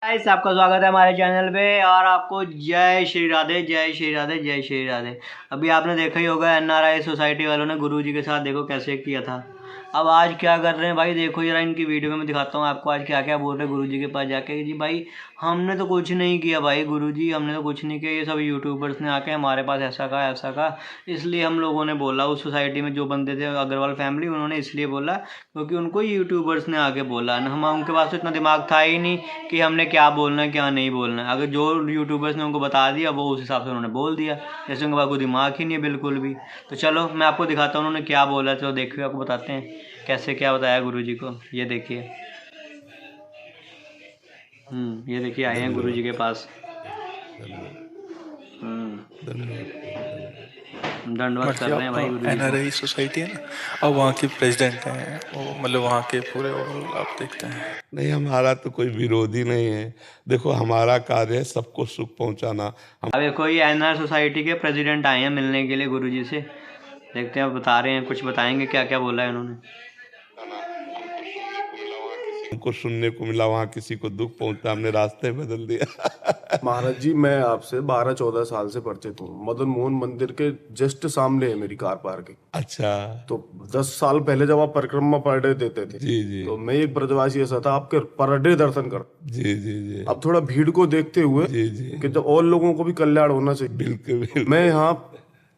Guys आपका स्वागत है हमारे चैनल पे और आपको जय श्री राधे जय श्री राधे जय श्री राधे। अभी आपने देखा ही होगा एनआरआई सोसाइटी वालों ने गुरुजी के साथ देखो कैसे किया था। अब आज क्या कर रहे हैं भाई, देखो जरा इनकी वीडियो में मैं दिखाता हूँ आपको आज क्या क्या बोल रहे हैं गुरुजी के पास जाके। जी भाई हमने तो कुछ नहीं किया भाई, गुरुजी हमने तो कुछ नहीं किया, ये सब यूट्यूबर्स ने आके हमारे पास ऐसा कहा इसलिए हम लोगों ने बोला। उस सोसाइटी में जो बंदे थे अग्रवाल फैमिली, उन्होंने इसलिए बोला क्योंकि उनको यूट्यूबर्स ने आके बोला। हम उनके पास तो इतना दिमाग था ही नहीं कि हमने क्या बोलना है क्या नहीं बोलना है। अगर जो यूट्यूबर्स ने उनको बता दिया वो उस हिसाब से उन्होंने बोल दिया, जैसे उनके पास कोई दिमाग ही नहीं है बिल्कुल भी। तो चलो मैं आपको दिखाता हूँ उन्होंने क्या बोला, चलो देखिए आपको बताते हैं कैसे क्या बताया गुरुजी को। ये देखिए, ये देखिए आए हैं गुरुजी के पास। दंडवत कर रहे हैं भाई गुरुजी को। एनआरआई सोसाइटी है ना, और वहाँ के प्रेसिडेंट हैं वो, मतलब वहाँ के पूरे ओवरऑल आप देखते हैं। नहीं, हमारा तो कोई विरोधी नहीं है। देखो हमारा कार्य है सबको सुख पहुंचाना। अब देखो ये एनआर सोसाइटी के प्रेसिडेंट आए हैं मिलने के लिए गुरुजी से। देखते हैं बता रहे हैं, कुछ बताएंगे क्या क्या बोला है उन्होंने। हमको सुनने को मिला वहाँ किसी को दुख पहुंचता, हमने रास्ते बदल दिया। महाराज जी, मैं आपसे 12-14 साल से परिचित हूँ। मदन मोहन मंदिर के जस्ट सामने है मेरी कार पार्किंग। अच्छा, तो 10 साल पहले जब आप परिक्रमा पर डे देते थे, जी जी, तो मैं एक ब्रजवासी ऐसा था आपके पर डे दर्शन कर। जी जी जी, अब थोड़ा भीड़ को देखते हुए जी जी, कि जब और लोगों को भी कल्याण होना चाहिए, बिल्कुल बिल्कुल, मैं यहाँ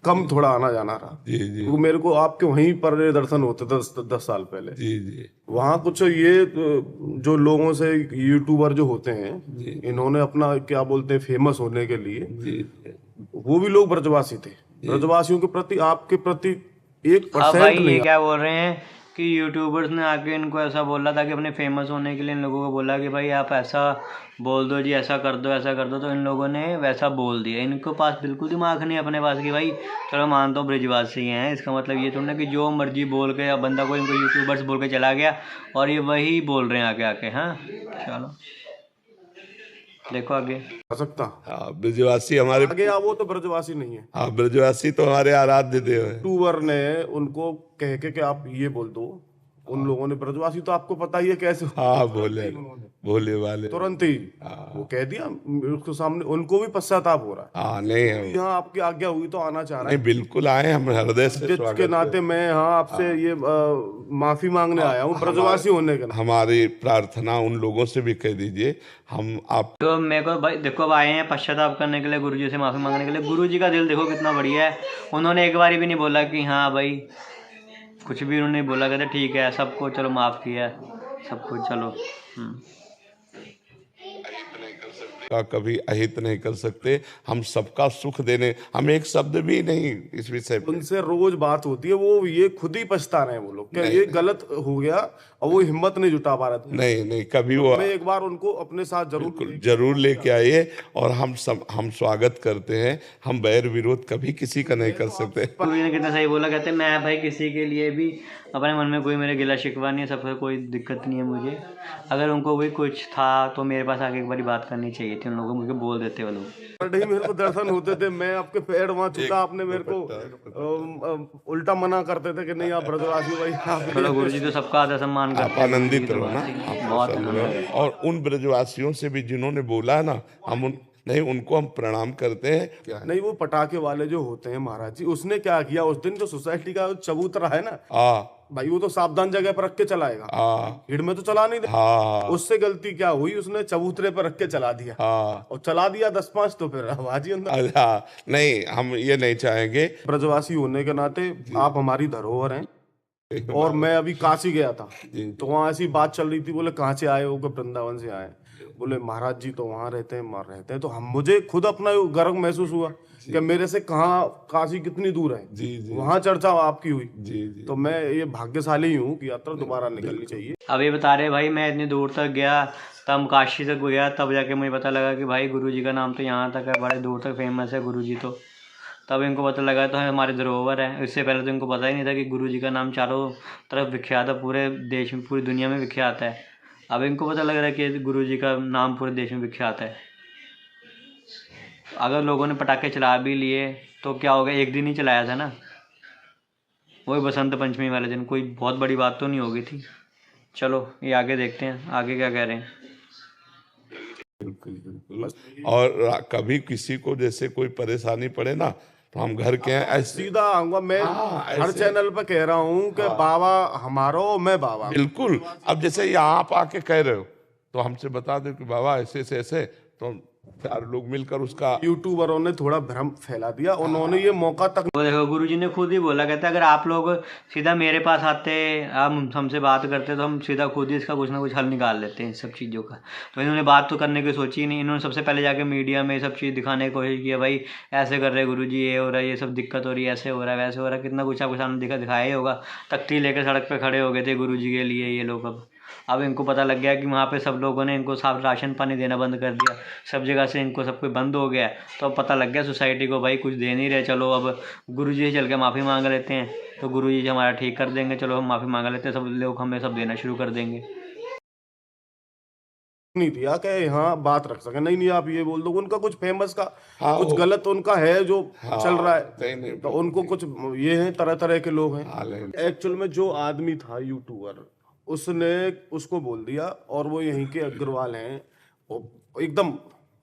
कम थोड़ा आना जाना रहा। जी जी, क्योंकि मेरे को आपके वहीं पर डे दर्शन होते 10 साल पहले। जी जी, वहाँ कुछ ये जो लोगों से यूट्यूबर जो होते हैं, इन्होंने अपना क्या बोलते हैं फेमस होने के लिए, जी, वो भी लोग ब्रजवासी थे। ब्रजवासियों के प्रति आपके प्रति 1% अब भाई ये नहीं। क्या बोल रहे हैं कि यूट्यूबर्स ने आके इनको ऐसा बोला था कि अपने फेमस होने के लिए इन लोगों को बोला कि भाई आप ऐसा बोल दो जी, ऐसा कर दो ऐसा कर दो, तो इन लोगों ने वैसा बोल दिया। इनको पास बिल्कुल दिमाग नहीं अपने पास कि भाई चलो मानता हूँ ब्रिजवासी हैं, इसका मतलब ये थोड़ा ना कि जो मर्जी बोल के या बंदा कोई इनको यूट्यूबर्स बोल के चला गया और ये वही बोल रहे हैं आके आके। हाँ चलो देखो आगे। आ सकता हाँ ब्रजवासी हमारे, आगे वो तो ब्रजवासी नहीं है। हाँ ब्रजवासी तो हमारे आराध्य देव है। यूट्यूबर ने उनको कह के कि आप ये बोल दो, उन लोगों ने, ब्रजवासी तो आपको पता ही है कैसे, हाँ बोले बोले वाले, तुरंत ही वो कह दिया उसके सामने। उनको भी पश्चाताप हो रहा है। हाँ नहीं हम, यहाँ आपकी आज्ञा हुई तो आना चाह रहा नहीं है। बिल्कुल आए, हम हृदय से जिस स्वागत के नाते मैं यहाँ आपसे ये माफी मांगने आया हूँ ब्रजवासी होने के नाते। हमारी प्रार्थना उन लोगों से भी कह दीजिए, हम आप तो मेरे को भाई देखो अब आए हैं पश्चाताप करने के लिए, गुरुजी से माफ़ी मांगने के लिए। गुरुजी का दिल देखो कितना बढ़िया है, उन्होंने एक बार भी नहीं बोला कि हाँ भाई कुछ भी उन्होंने बोला, कहते ठीक है सबको चलो माफ़ किया सब कुछ चलो। का कभी अहित नहीं कर सकते, हम सबका सुख देने, हम एक शब्द भी नहीं इस विषय पे। उनसे रोज बात होती है, वो ये खुद ही पछता रहे हैं वो लोग, क्या ये गलत हो गया और वो हिम्मत नहीं जुटा पा रहे थे। नहीं कभी वो, मैं एक बार उनको अपने साथ जरूर लेके आइए और हम स्वागत करते हैं। हम बैर विरोध कभी किसी का नहीं कर सकते। गुरुजी ने कितना सही बोला, कहते मैं भाई किसी के लिए भी अपने मन में कोई मेरे गिला शिकवा नहीं है, सबसे कोई दिक्कत नहीं है मुझे। अगर उनको भी कुछ था तो मेरे पास आके एक बार बात करनी चाहिए थी, उन लोगों को मुझे बोल देते वो लोग। मेरे को दर्शन होते थे, मैं आपके पैर वहां छूता, आपने मेरे को उल्टा मना करते थे कि नहीं आप ब्रजवासी भाई। चलो गुरुजी तो सबका आदर सम्मान करते आप हैं, आनंदित रहो ना, बहुत आनंद। और उन ब्रजवासियों से भी जिन्होंने बोला ना, हम उन नहीं उनको हम प्रणाम करते हैं। नहीं, वो पटाखे वाले जो होते हैं महाराज जी, उसने क्या किया उस दिन, जो सोसाइटी का चबूतरा है ना भाई, वो तो सावधान जगह पर रख के चलाएगा, भीड़ में तो चला नहीं दे। उससे गलती क्या हुई, उसने चबूतरे पर रख के चला दिया और चला दिया 10-5, तो फिर आवाज ही अंदर। नहीं हम ये नहीं चाहेंगे। ब्रजवासी होने के नाते आप हमारी धरोहर हैं। और मैं अभी काशी गया था, तो वहां ऐसी बात चल रही थी, बोले कहाँ से आए हो, वृंदावन से आए। बोले महाराज जी तो वहां रहते हैं, तो हम, मुझे खुद अपना गर्व महसूस हुआ कि मेरे से कहाँ काशी कितनी दूर है। वहां चर्चा आपकी हुई। तो मैं ये भाग्यशाली हूँ कि यात्रा दोबारा निकलनी चाहिए। अब ये बता रहे भाई मैं इतनी दूर तक गया, तब काशी तक गया, तब जाके मुझे पता लगा कि भाई गुरुजी का नाम तो यहाँ तक है, बड़े दूर तक फेमस है गुरुजी। तो तब इनको पता लगा तो हमारे धरोहर है। इससे पहले तो इनको पता ही नहीं था कि गुरुजी का नाम चारों तरफ विख्यात है, पूरे देश में पूरी दुनिया में विख्यात है। अब इनको पता लग रहा है कि गुरुजी का नाम पूरे देश में विख्यात है। अगर लोगों ने पटाखे चला भी लिए तो क्या हो गया, एक दिन ही चलाया था ना, वही बसंत पंचमी वाले दिन, कोई बहुत बड़ी बात तो नहीं हो गई थी। चलो ये आगे देखते हैं आगे क्या कह रहे हैं। बिल्कुल। और कभी किसी को जैसे कोई परेशानी पड़े ना, तो हम घर के हैं ऐसे सीधा आऊंगा मैं। हर ऐसे। चैनल पे कह रहा हूँ कि बाबा हमारो, मैं बाबा। बिल्कुल। अब जैसे यहाँ आप आके कह रहे हो, तो हमसे बता दो कि बाबा ऐसे ऐसे ऐसे, तो 4 लोग मिलकर उसका यूट्यूबरों ने थोड़ा भ्रम फैला दिया, उन्होंने ये मौका तक वो देखो गुरुजी ने खुद ही बोला, कहते अगर आप लोग सीधा मेरे पास आते, आप हमसे बात करते, तो हम सीधा खुद ही इसका कुछ ना कुछ हल निकाल लेते हैं इस सब चीज़ों का। तो इन्होंने बात तो करने की सोची ही नहीं। इन्होंने सबसे पहले जाके मीडिया में सब चीज़ दिखाने की कोशिश की है, भाई ऐसे कर रहे हैं गुरुजी, ये हो रहा है, ये सब दिक्कत हो रही है, ऐसे हो रहा है, वैसे हो रहा है, कितना कुछ आपके सामने दिखाया ही होगा। तख्ती लेकर सड़क पर खड़े हो गए थे गुरुजी के लिए ये लोग। अब इनको पता लग गया कि वहाँ पे सब लोगों ने इनको साफ राशन पानी देना बंद कर दिया, सब जगह से इनको सब कुछ बंद हो गया। तो अब पता लग गया सोसाइटी को, भाई कुछ दे नहीं रहे, चलो अब गुरुजी से चल के माफ़ी मांग लेते हैं, तो गुरुजी हमारा ठीक कर देंगे, चलो हम माफ़ी मांग लेते हैं, सब लोग हमें सब देना शुरू कर देंगे। नहीं दिया कि यहाँ बात रख सके। नहीं आप ये बोल दो उनका कुछ फेमस का हाँ, कुछ गलत उनका है जो चल रहा है, नहीं, तो उनको कुछ ये है, तरह तरह के लोग हैं। नहीं। एक्चुअल में जो आदमी था यूट्यूबर, उसने उसको बोल दिया, और वो यहीं के अग्रवाल हैं वो एकदम।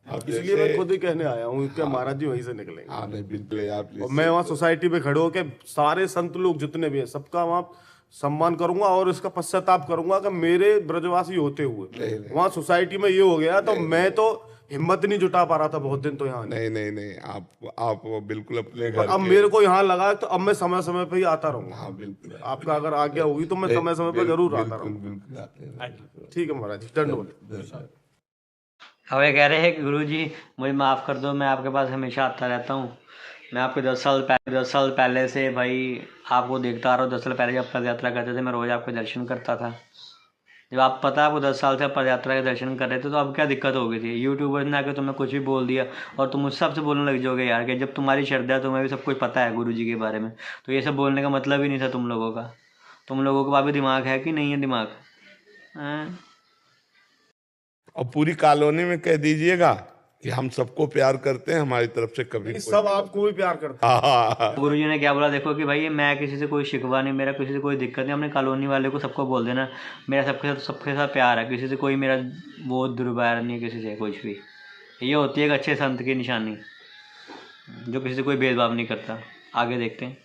इसलिए मैं खुद ही कहने आया हूँ कि महाराज जी वहीं से निकलेंगे। हाँ नहीं, बिल्कुल आप और मैं वहाँ सोसाइटी पे खड़े होकर सारे संत लोग जितने भी हैं सबका वहाँ सम्मान करूंगा, और इसका पश्चाताप करूंगा कि मेरे ब्रजवासी होते हुए वहाँ सोसाइटी में ये हो गया। तो मैं तो हिम्मत नहीं जुटा पा रहा था बहुत दिन तो यहाँ। नहीं, आप बिल्कुल अपने घर अब मेरे को यहाँ लगा, तो अब मैं समय समय पे ही आता रहूंगा। हाँ बिल्कुल। आपका अगर आज्ञा होगी तो मैं समय समय पे जरूर आता रहूंगा। बिल्कुल आते हैं। ठीक है महाराज जी, दंडवत। अब ये कह रहे हैं कि गुरुजी मुझे माफ़ कर दो, मैं आपके पास हमेशा आता रहता हूँ। मैं आपके 10 साल पहले से भाई आपको देखता आ रहा हूँ। 10 साल पहले जब पद यात्रा करते थे, मैं रोज़ आपके दर्शन करता था। जब आप पता है आपको 10 साल से पद यात्रा के दर्शन कर रहे थे, तो अब क्या दिक्कत हो गई थी? यूट्यूबर ने आके तुम्हें कुछ भी बोल दिया और तुम उस सबसे बोलने लग जाओगे यार, कि जब तुम्हारी श्रद्धा है, तुम्हें भी सब कुछ पता है गुरुजी के बारे में, तो ये सब बोलने का मतलब ही नहीं था तुम लोगों का। तुम लोगों के पास भी दिमाग है कि नहीं है दिमाग? और पूरी कॉलोनी में कह दीजिएगा कि हम सबको प्यार करते हैं, हमारी तरफ से कभी सब आपको भी प्यार करते हैं। हाँ। गुरुजी ने क्या बोला देखो कि भाई मैं किसी से कोई शिकवा नहीं, मेरा किसी से कोई दिक्कत नहीं, अपने कॉलोनी वाले को सबको बोल देना मेरा सबके साथ प्यार है, किसी से कोई मेरा वो दुर्व्यवहार नहीं है, किसी से कुछ भी। ये होती है एक अच्छे संत की निशानी, जो किसी से कोई भेदभाव नहीं करता। आगे देखते हैं।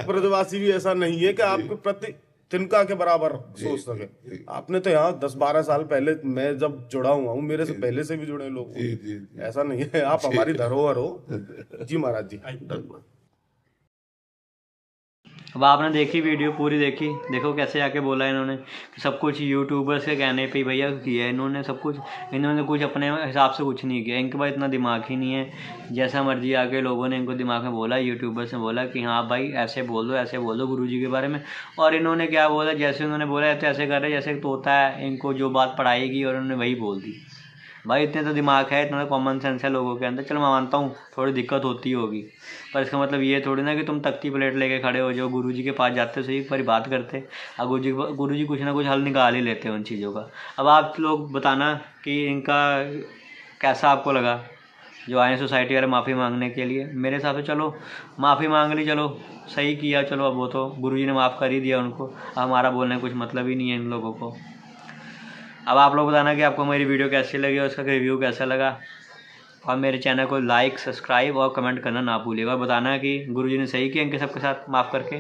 ब्रजवासी भी ऐसा नहीं है कि आपके प्रति तिनका के बराबर सोच सके। आपने तो यहाँ 10-12 साल पहले, मैं जब जुड़ा हुआ हूँ, मेरे से पहले से भी जुड़े लोग। ऐसा नहीं है, आप हमारी धरोहर हो। जी महाराज जी। अब आपने देखी वीडियो पूरी देखी, देखो कैसे आके बोला इन्होंने कि सब कुछ यूट्यूबर्स के कहने पे भैया किया है इन्होंने सब कुछ। इन्होंने कुछ अपने हिसाब से कुछ नहीं किया, इनके पास इतना दिमाग ही नहीं है। जैसा मर्जी आके लोगों ने इनको दिमाग में बोला, यूट्यूबर्स ने बोला कि हाँ भाई ऐसे बोल दो गुरुजी के बारे में। और इन्होंने क्या बोला, जैसे उन्होंने बोला तो ऐसे कर रहे जैसे तोता है, इनको जो बात पढ़ाएगी और उन्होंने वही बोल दी। भाई इतने तो दिमाग है, इतना तो कॉमन सेंस है लोगों के अंदर। चलो मैं मानता हूँ थोड़ी दिक्कत होती होगी, पर इसका मतलब ये थोड़ी ना कि तुम तख्ती प्लेट लेके खड़े हो जाओ। गुरुजी के पास जाते सही एक बार बात करते, और गुरुजी कुछ ना कुछ हल निकाल ही लेते हैं उन चीज़ों का। अब आप लोग बताना कि इनका कैसा आपको लगा, जो आए सोसाइटी वाले माफ़ी मांगने के लिए। मेरे हिसाब से चलो माफ़ी मांग ली, चलो सही किया, चलो अब वो तो गुरुजी ने माफ़ कर ही दिया उनको, हमारा बोलने का कुछ मतलब ही नहीं है इन लोगों को। अब आप लोग बताना कि आपको मेरी वीडियो कैसी लगी और उसका रिव्यू कैसा लगा, और मेरे चैनल को लाइक, सब्सक्राइब और कमेंट करना ना भूलिएगा। और बताना कि गुरुजी ने सही किया इनके सबके साथ माफ़ करके।